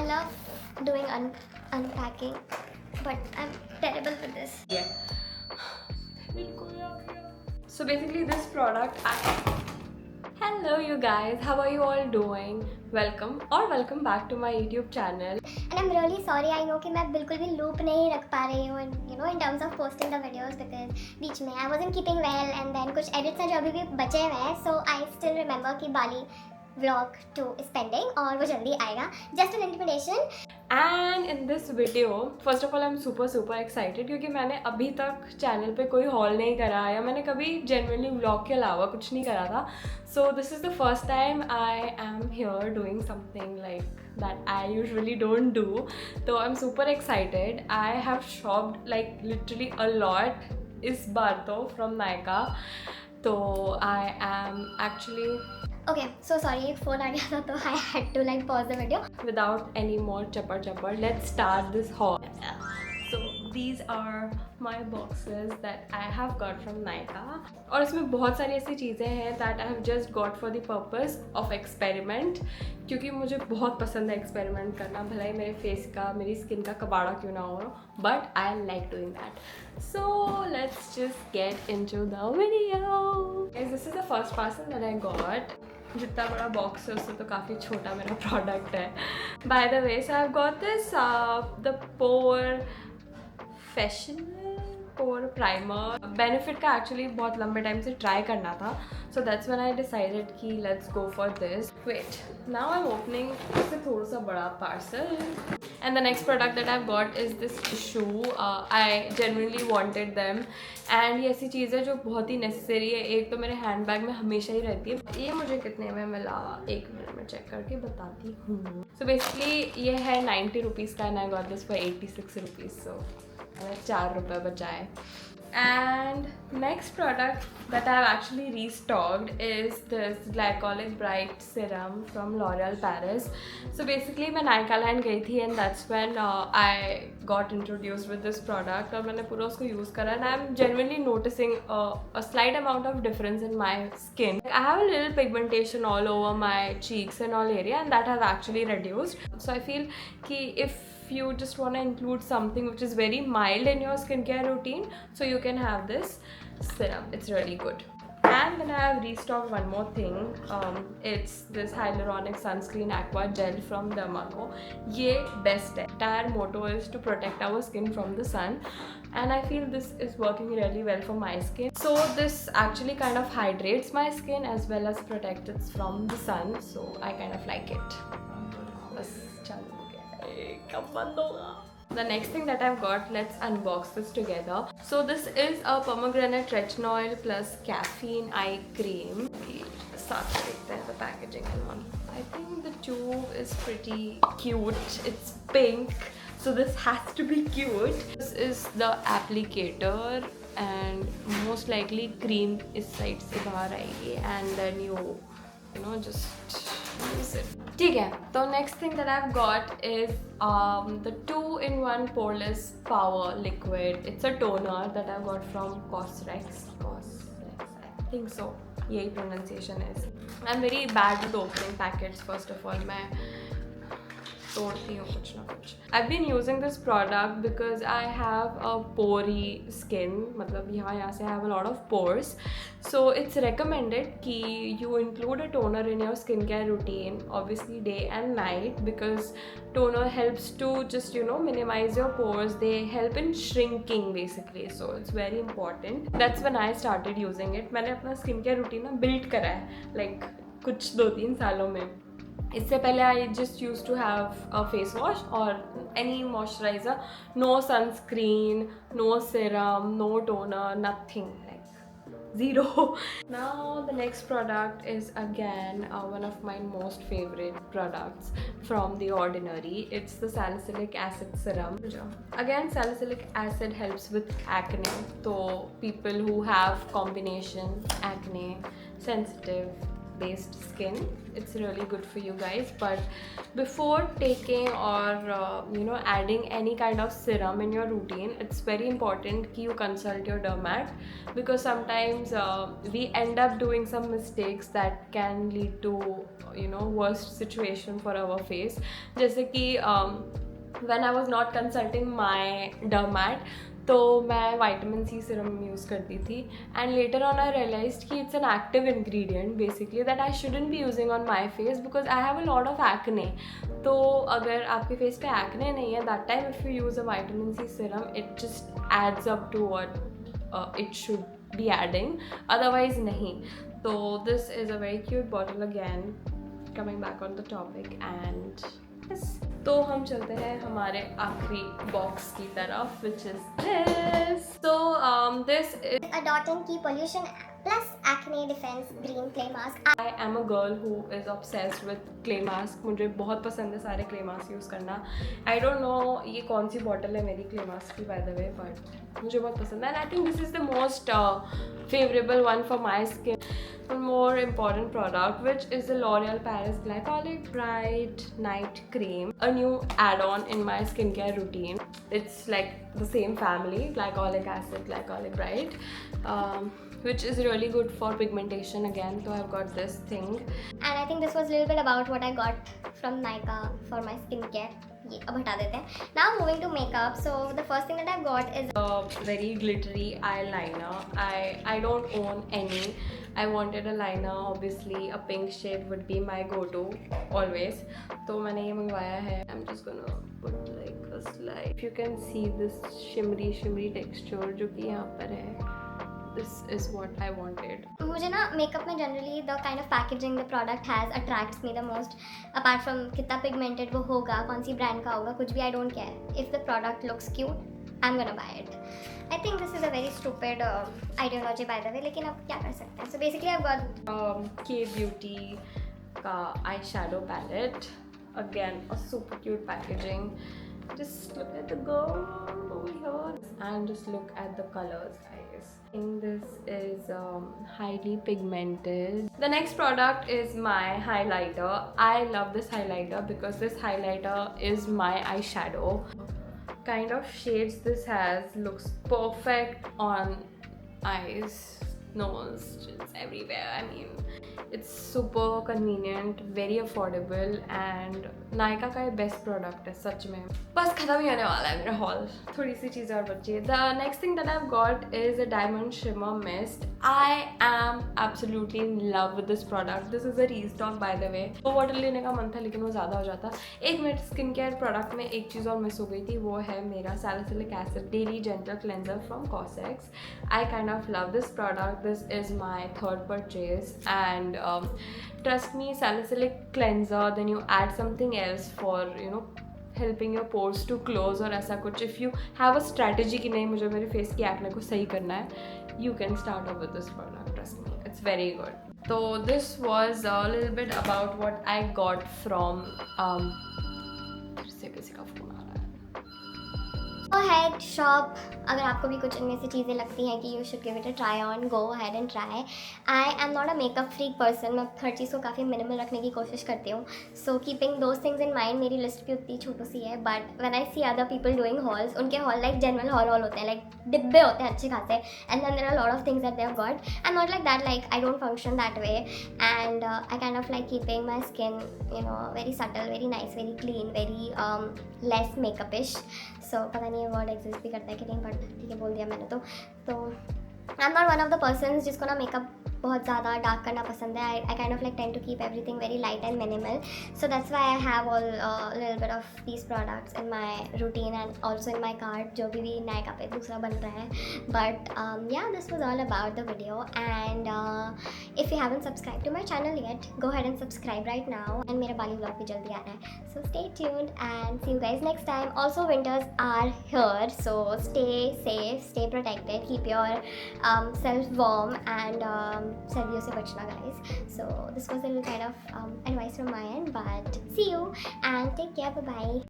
love doing unpacking, but I'm terrible with this. Yeah. So basically this product Hello you guys, how are you all doing? Welcome back to my YouTube channel. And I'm really sorry, I know कि मैं बिल्कुल भी loop नहीं रख पा रही हूँ in terms of posting the videos, because बीच में I wasn't keeping well and then कुछ edits हैं जो अभी भी बचे हुए हैं, so I still remember कि बाली vlog 2 is pending और वो जल्दी आएगा. Just an intimation. And in this video, first of all I'm super excited क्योंकि मैंने अभी तक चैनल पे कोई हॉल नहीं करा या मैंने कभी genuinely vlog के अलावा कुछ नहीं करा था. So this is the first time I am here doing something like that I usually don't do. So I'm super excited. I have shopped like literally a lot इस बार तो from Nykaa. So I am actually Okay, so sorry, phone आ गया था तो I had to like pause the video. Without any more chapar, let's start this haul. So these are my boxes that I have got from Nykaa. और इसमें बहुत सारी ऐसी चीज़ें हैं that I have just got for the purpose of experiment. क्योंकि मुझे बहुत पसंद है experiment करना, भला ही मेरे face का, मेरी skin का कबाड़ा क्यों ना हो, but I like doing that. So let's just get into the video. Guys, this is the first parcel that I got. जितना बड़ा बॉक्स है उससे तो काफ़ी छोटा मेरा प्रोडक्ट है. By the way, so I have got this the pore primer. Benefit का एक्चुअली बहुत लंबे टाइम से ट्राई करना था, so that's when I decided कि let's go for this. Wait, now I am opening इससे थोड़ा सा बड़ा parcel. And the next product that I've got is this shoe. I genuinely wanted them. And ये ऐसी चीज़ है जो बहुत ही नेसेसरी है. एक तो मेरे हैंड बैग में हमेशा ही रहती है. ये मुझे कितने में मिला, एक मिनट में चेक करके बताती हूँ. So basically ये है 90 रुपीज़ का and I got this for 86 rupees. So मैंने 4 रुपये बचाए. And next product that I have actually restocked is this Glycolic Bright Serum from L'Oreal Paris. So basically मैं Nykaa Land गई थी and that's when I got introduced with this product और मैंने पूरा उसको use करा and I'm genuinely noticing a slight amount of difference in my skin. I have a little pigmentation all over my cheeks and all area and that has actually reduced. So I feel कि if you just want to include something which is very mild in your skincare routine, so you can have this serum. It's really good. And then I have restocked one more thing. It's this hyaluronic sunscreen aqua gel from Dermaco. ये best है. Entire motto is to protect our skin from the sun, and I feel this is working really well for my skin. So this actually kind of hydrates my skin as well as protects it from the sun. So I kind of like it. बस चालू हो गया. कब बंद होगा? The next thing that I've got, let's unbox this together. So this is a pomegranate retinol plus caffeine eye cream. साथ देखते हैं the packaging and all. I think the tube is pretty cute. It's pink, so this has to be cute. This is the applicator and most likely cream इस side से बाहर आएगी and then you know just use it. ठीक है, तो next thing that I've got is the 2-in-1 poreless power liquid. It's a toner that I've got from Cosrx, I think so. यही pronunciation is. I'm very bad with opening packets. First of all, मैं तोड़ती हूँ कुछ ना कुछ. I've been using this product because I have a porey skin. मतलब यहाँ से I have a lot of pores. So it's recommended कि you include a toner in your skincare routine, obviously day and night, because toner helps to just minimize your pores. They help in shrinking basically. So it's very important. That's when I started using it. मैंने अपना skincare routine ना build करा है like कुछ 2-3 सालों में. इससे पहले I just used to have a face wash or any moisturizer, no sunscreen, no serum, no toner, nothing, like zero. Now the next product is again one of my most favorite products from The Ordinary. It's the salicylic acid serum. Again, salicylic acid helps with acne. So people who have combination acne, sensitive, based skin. It's really good for you guys. But before taking or adding any kind of serum in your routine, it's very important that you consult your dermat, because sometimes we end up doing some mistakes that can lead to worst situation for our face. जैसे कि when I was not consulting my dermat, तो मैं vitamin C serum use करती थी, and later on I realized कि it's an active ingredient basically that I shouldn't be using on my face because I have a lot of acne. तो अगर आपके face पे acne नहीं है, that time if you use a vitamin C serum, it just adds up to what it should be adding, otherwise नहीं. तो this is a very cute bottle again, coming back on the topic. And तो हम चलते हैं हमारे आखिरी box की तरफ, विच इज दिस. तो this is a dot and key pollution plus acne defense green clay mask. I am a girl who is obsessed with clay mask. मुझे बहुत पसंद है सारे क्ले मास्क यूज़ करना. आई डोंट नो ये कौन सी bottle है मेरी क्ले मास्क की बाय द वे, बट मुझे बहुत पसंद है. And I think this is the most favourable one for my skin. One more important product, which is the L'Oreal Paris Glycolic Bright Night Cream, a new add-on in my skincare routine. It's like the same family, glycolic acid, glycolic bright, which is really good for pigmentation again. So I've got this thing. And I think this was a little bit about what I got from Nykaa for my skincare. ये अब हटा देते हैं. Now moving to makeup. So the first thing that I've got is a very glittery eyeliner. I don't own any. I wanted a liner, obviously a pink shade would be my go-to always. तो मैंने ये मंगवाया है. I'm just gonna put like a slide. If you can see this shimmery texture जो कि यहाँ पर है, this is what I wanted. मुझे ना मेकअप में generally the kind of packaging the product has attracts me the most. Apart from कितना pigmented वो होगा, कौन सी ब्रांड का होगा, कुछ भी I don't care. If the product looks cute, I am gonna buy it. I think this is a very stupid ideology bye the वे, लेकिन अब क्या कर सकते हैं. So basically I got K Beauty का eye shadow palette. Again, a super cute packaging. Just look at the girl over here and just look at the colors, guys. And this is highly pigmented. The next product is my highlighter. I love this highlighter because this highlighter is my eyeshadow. Kind of shades this has looks perfect on eyes, nose, just everywhere. I mean, it's super convenient, very affordable, and Nykaa का ये best product है सच में. बस खत्म ही होने वाला है मेरा हॉल, थोड़ी सी चीज़ें और बची है. The next thing that I have got is a diamond shimmer mist. I am absolutely in love with this product. This is a restock bye the वे. वो बॉटल लेने का मन था लेकिन वो ज़्यादा हो जाता. एक मिनट, स्किन केयर प्रोडक्ट में एक चीज़ और मिस हो गई थी, वो है मेरा salicylic acid daily gentle cleanser from cos x. I kind of love this product. This is my third purchase, and trust me, salicylic cleanser, then you add something else for helping your pores to close और ऐसा कुछ. if you have a strategy कि नहीं मुझे मेरे face की acne को सही करना है, you can start off with this product. Trust me, it's very good. So this was a little bit about what I got from फिर से किसी का फोन आ रहा है. Go ahead, shop. अगर आपको भी कुछ इनमें से चीज़ें लगती हैं कि you should give it a try on, go ahead and try. I am not a makeup freak person. मैं हर चीज़ को काफ़ी मिनिमल रखने की कोशिश करती हूँ. So keeping those things in mind, मेरी लिस्ट भी उतनी छोटी सी है. But when I see other people doing hauls, उनके हॉल लाइक जनरल हॉल होते हैं, लाइक डिब्बे होते हैं अच्छे खासे. And then there are lot of things that they have got. I am not like that. Like I don't function that way, and I kind of like keeping my skin very subtle, very nice, very clean, very less makeupish. So पता नहीं ये word exist भी करता है कि नहीं, but ठीक है बोल दिया मैंने. तो I am not one of the persons जिसको ना मेकअप बहुत ज़्यादा डार्क करना पसंद है. I kind of like tend to keep everything very light and minimal. So that's why I have all little bit of these products in my routine and also in my cart, जो भी नायका पे दूसरा बन रहा है. But yeah this was all about the video. And if you haven't subscribe to my channel yet, go ahead and subscribe right now. And मेरा Bali vlog भी जल्दी आ रहा है. So stay tuned and see you guys next time. Also winters are here, so stay safe, stay protected, keep yourself warm and सर्दियों से बचना guys. So this was a little kind of advice from my end, but see you and take care. Bye bye.